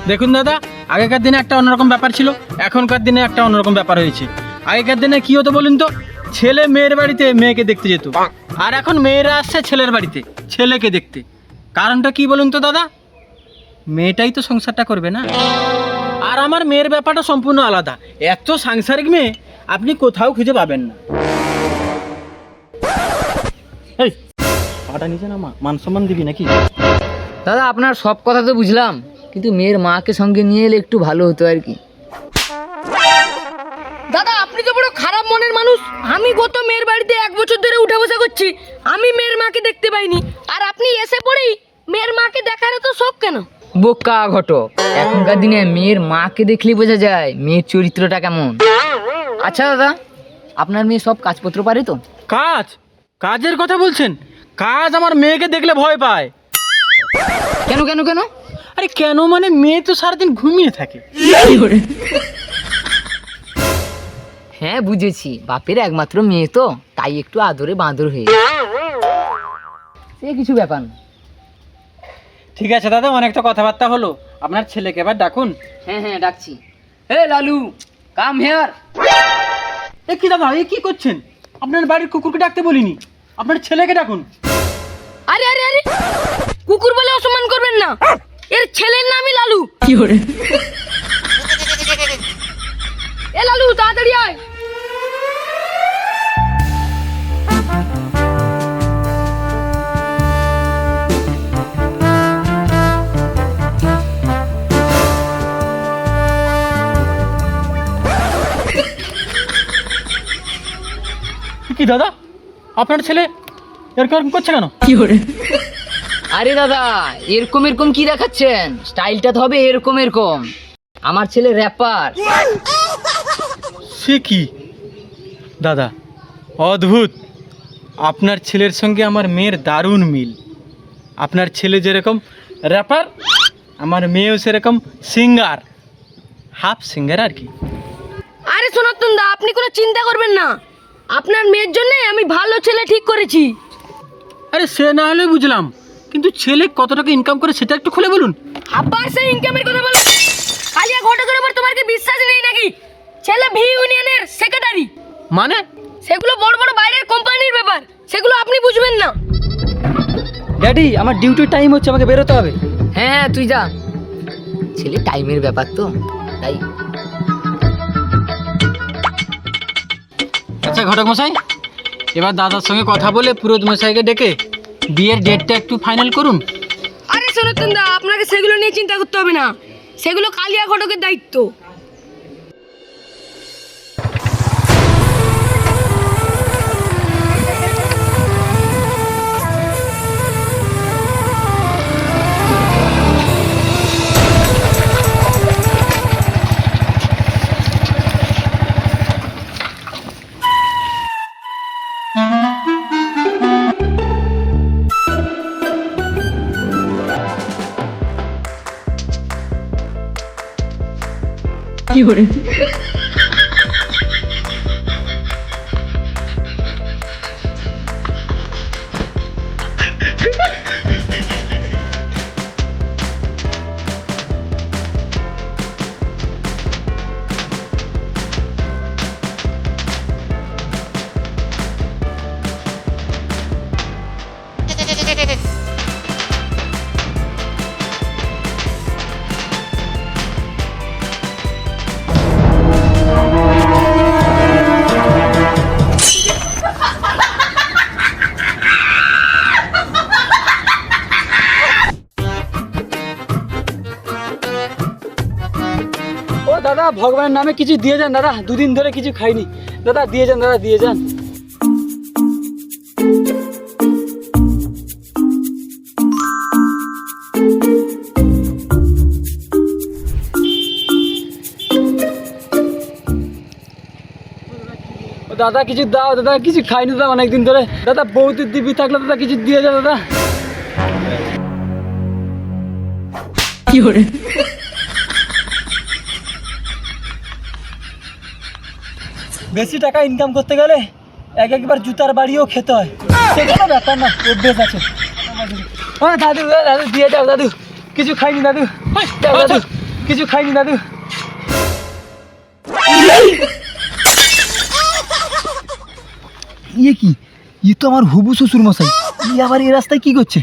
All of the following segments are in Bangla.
দেখুন দাদা, আগেকার দিনে একটা অন্যরকম ব্যাপার ছিল, এখনকার দিনে একটা অন্যরকম ব্যাপার হয়েছে। আগেকার দিনে কি হতো বলুন তো, ছেলে মেয়ের বাড়িতে মেয়েকে দেখতে যেত, আর এখন মেয়েরা আসছে ছেলের বাড়িতে ছেলেকে দেখতে। কারণটা কি বলুন তো দাদা? মেয়েটাই তো সংসারটা করবে না। আর আমার মেয়ের ব্যাপারটা সম্পূর্ণ আলাদা। এত সাংসারিক মেয়ে আপনি কোথাও খুঁজে পাবেন না। এই পাটা নিচে না, মান সম্মান দিবি নাকি? দাদা আপনার সব কথা তো বুঝলাম, কিন্তু মেয়ের মাকে সঙ্গে নিয়ে এলে একটু ভালো হতো আর কি। দাদা আপনি তো বড় খারাপ মনের মানুষ। আমি গত মেয়ের বাড়িতে 1 বছর ধরে উঠা বসা করছি, আমি মেয়ের মাকে দেখতে পাইনি, আর আপনি এসে পড়েই মেয়ের মাকে দেখার তো শখ কেন? বোকা ঘটক, এখনকার দিনে মেয়ের মাকে দেখলেই বোঝা যায় মেয়ের চরিত্রটা কেমন। আচ্ছা দাদা, আপনার মেয়ে সব কাজপত্র পারে তো? কাজের কথা বলছেন? কাজ আমার মেয়েকে দেখলে ভয় পায়। কেন কেন কেন? আরে কেন মানে, মেয়ে তো সারাদিন ঘুমিয়ে থাকে। হ্যাঁ বুঝেছি, বাপের একমাত্র মেয়ে তো, তাই একটু আদরে বাঁদর হয়ে সে কিছু ব্যাপার না। ঠিক আছে দাদা, অনেকটা কথাবার্তা হলো, আপনার ছেলেকে এবার ডাকুন। হ্যাঁ হ্যাঁ ডাকছি। হে লালু, কাম হেয়ার। এ কি দাদা, এ কি করছেন? আপনার বাড়ির কুকুরকে ডাকতে বলিনি, আপনার ছেলেকে ডাকুন। আরে আরে আরে, কুকুর বলে অসম্মান করবেন না, এর ছেলের নামই লালু। এ লালু তাড়াতাড়ি আয়। কি দাদা, আপনার ছেলে এরকম করছে কেন? আরে দাদা, এরকম এরকম কি দেখাচ্ছেন? স্টাইলটা তো হবে এরকম এরকম। আমার ছেলে র্যাপার। সে কি দাদা, অদ্ভুত! আপনার ছেলের সঙ্গে আমার মেয়ের দারুণ মিল। আপনার ছেলে যেরকম র্যাপার, আমার মেয়েও সেরকম সিঙ্গার, হাফ সিঙ্গার আর কি। আরে সনাতন দা, আপনি কোনো চিন্তা করবেন না, আপনার মেয়ের জন্য আমি ভালো ছেলে ঠিক করেছি। আরে সে না হলে বুঝলাম, কিন্তু ছেলে কত টাকা ইনকাম করে সেটা একটু খুলে বলুন। আবার সেই ইনকামের কথা বলো? কালিয়া ঘটকের উপর তোমার কি বিশ্বাস নেই নাকি? ছেলে ভি ইউনিয়নের সেক্রেটারি। মানে? সেগুলো বড় বড় বাইরের কোম্পানির ব্যাপার, সেগুলো আপনি বুঝবেন না। ড্যাডি, আমার ডিউটির টাইম হচ্ছে, আমাকে বেরোতে হবে। হ্যাঁ হ্যাঁ তুই যা, ছেলে টাইমের ব্যাপার তো তাই। আচ্ছা ঘটক মশাই, এবার দাদার সঙ্গে কথা বলে পুরোহিত মশাইকে ডেকে বিয়ের ডেটটা একটু ফাইনাল করুন। আরে সনাতন দা, আপনাকে সেগুলো নিয়ে চিন্তা করতে হবে না, সেগুলো কালিয়া ঘটকের দায়িত্ব। ও দাদা, ভগবানের নামে কিছু দিয়ে যান দাদা, দুদিন ধরে কিছু খাইনি দাদা, দিয়ে যান দাদা, দিয়ে যান। দাদা কিছু দাও দাদা, কিছু খাইনি দাদা অনেকদিন ধরে দাদা, বৌদির দিবি থাকলে দাদা কিছু দিয়ে যাও দাদা। বেশি টাকা ইনকাম করতে গেলে একবার জুতার বাড়িও খেতে হয়, সেটা ব্যাপার না, অভ্যেস আছে। দাদু দাদু দিয়ে যাও দাদু, কিছু খাইনি দাদু, দাদু কিছু খাইনি দাদু। ইয়ে কি, ই তো আমার হবু শ্বশুর মশাই, ই আবার এই রাস্তায় কি করছে?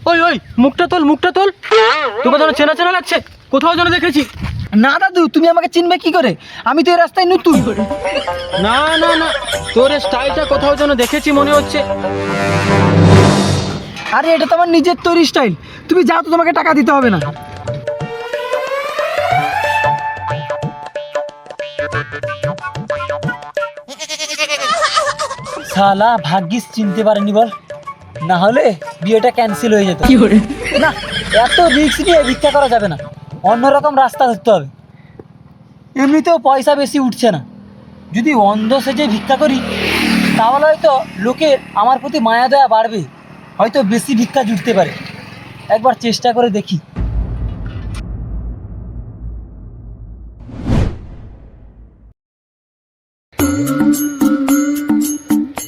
ওই ওই মুখটা তোল, মুখটা তোল, তোকে যেন চেনা চেনা লাগছে, কোথাও যেন দেখেছি। না দাদু, তুমি আমাকে চিনবে কি করে? আমি তো এই রাস্তায় নতুন। না না না, তোর স্টাইলটা কোথাও যেন দেখেছি মনে হচ্ছে। আরে এটা তো আমার নিজের তৈরি স্টাইল, তুমি যাও তো, তোমাকে টাকা দিতে হবে না। শালা ভাগ্যিস চিনতে পারেনি বল, না হলে বিয়েটা ক্যান্সেল হয়ে যেত। না, এত রিস্ক নিয়ে ভিক্ষা করা যাবে না, অন্যরকম রাস্তা ধরতে হবে। এমনিতেও পয়সা বেশি উঠছে না, যদি অন্ধ সেজে ভিক্ষা করি তাহলে হয়তো লোকের আমার প্রতি মায়া দয়া বাড়বে, হয়তো বেশি ভিক্ষা জুটতে পারে। একবার চেষ্টা করে দেখি।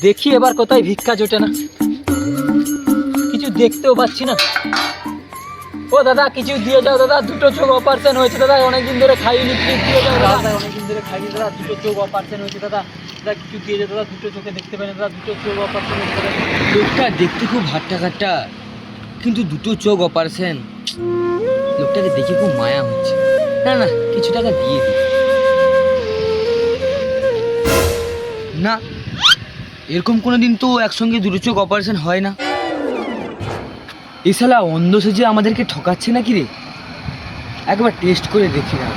দেখি এবার কোথায় ভিক্ষা জোটে না, কিছু দেখতেও পাচ্ছি না। ও দাদা, কিছু দিয়ে যাও দাদা, দুটো চোখ অপারেশন হয়েছে দাদা, অনেকদিন ধরে খাইনি, প্লিজ দিয়ে যাও দাদা, অনেকদিন ধরে খাইনি দাদা, দুটো চোখ অপারেশন হয়েছে দাদা, দাদা কিছু দিয়ে যাও দাদা, দুটো চোখে দেখতে পাই না দাদা, দুটো চোখ অপারেশন হয়েছে দাদা। লোকটা দেখতে খুব হাট্টা কাট্টা, কিন্তু দুটো চোখ অপারেশন, লোকটাকে দেখে খুব মায়া হচ্ছে। না না, কিছু টাকা দিয়ে দিই। না, এরকম কোনোদিন তো একসঙ্গে দুটো চোখ অপারেশন হয় না। এই শালা অন্ধ সেজে আমাদেরকে ঠকাচ্ছে নাকি রে? একবার টেস্ট করে দেখি না।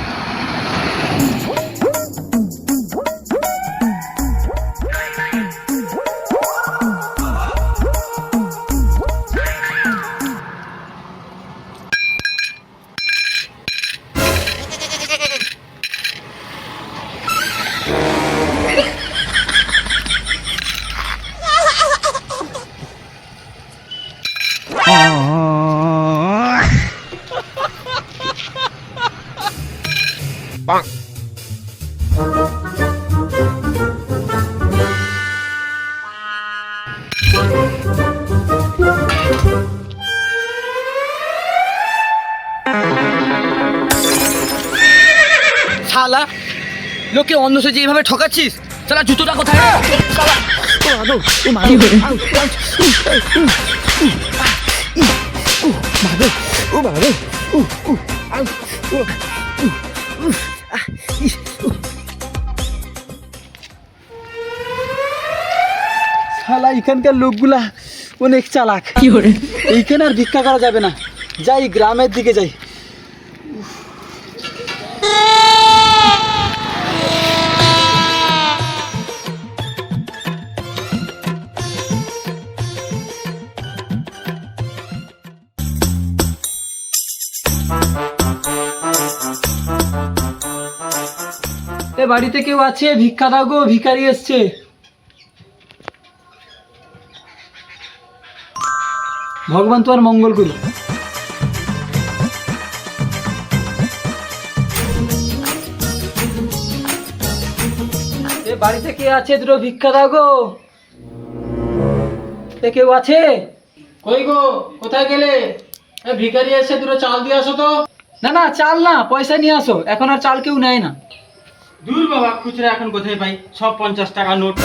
শালা, লোকে অন্ধ সেজে এইভাবে ঠকাচ্ছিস? শালা জুতোটা কোথায় রে? শালা, শালা এখানকার লোকগুলা অনেক চালাক। এইখানে আর ভিক্ষা করা যাবে না, যাই গ্রামের দিকে যাই। এ বাড়িতে কেউ আছে? ভিক্ষা দাও গো, ভিখারি এসছে। ভগবান তোমার মঙ্গল করুন। এ বাড়িতে কে আছে? দুটো ভিক্ষা দাও গো। এ কেউ আছে? কই গো, কোথায় গেলে? ভিখারি এসে দুটো চাল দিয়ে আসো তো। না না, চাল না, পয়সা নিয়ে আসো, এখন আর চাল কেউ নেয় না। দূর বাবা, খুচরা এখন কোথায় পাই, সব 50 টাকা নোট।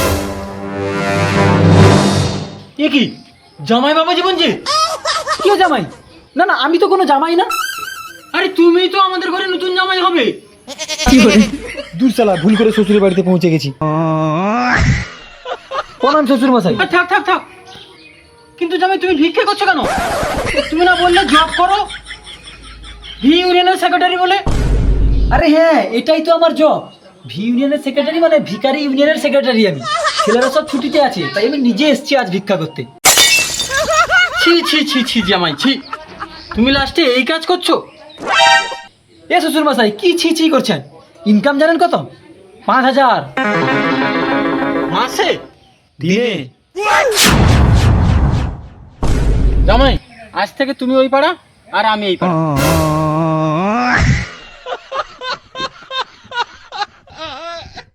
এ কি জামাই বাবা জীবনজি? কেউ জামাই? না না, আমি তো কোনো জামাই না। আরে তুমি তো আমাদের ঘরে নতুন জামাই হবে। দূর শালা, ভুল করে শ্বশুরের বাড়িতে পৌঁছে গেছি। প্রণাম শ্বশুর মশাই। থাক থাক থাক, কিন্তু জামাই তুমি ভিক্ষা করছো কেন? তুমি না বললে জব করো, ভি ইউনিয়নের সেক্রেটারি বলে? আরে হ্যাঁ, এটাই তো আমার জব। ভি ইউনিয়নের সেক্রেটারি মানে ভিখারি ইউনিয়নের সেক্রেটারি আমি। ছেলেরা সব ছুটিতে আছে, তাই আমি নিজে এসেছি আজ ভিক্ষা করতে। ছি ছি ছি ছি জামাই, ছি, তুমি লাস্টে এই কাজ করছো? এ শ্বশুর মশাই, কি ছি ছি করছেন? ইনকাম জানেন কত? 5000 মাসে? দিনে। জামাই, আজ থেকে তুমি ওই পাড়া আর আমি এই পাড়া।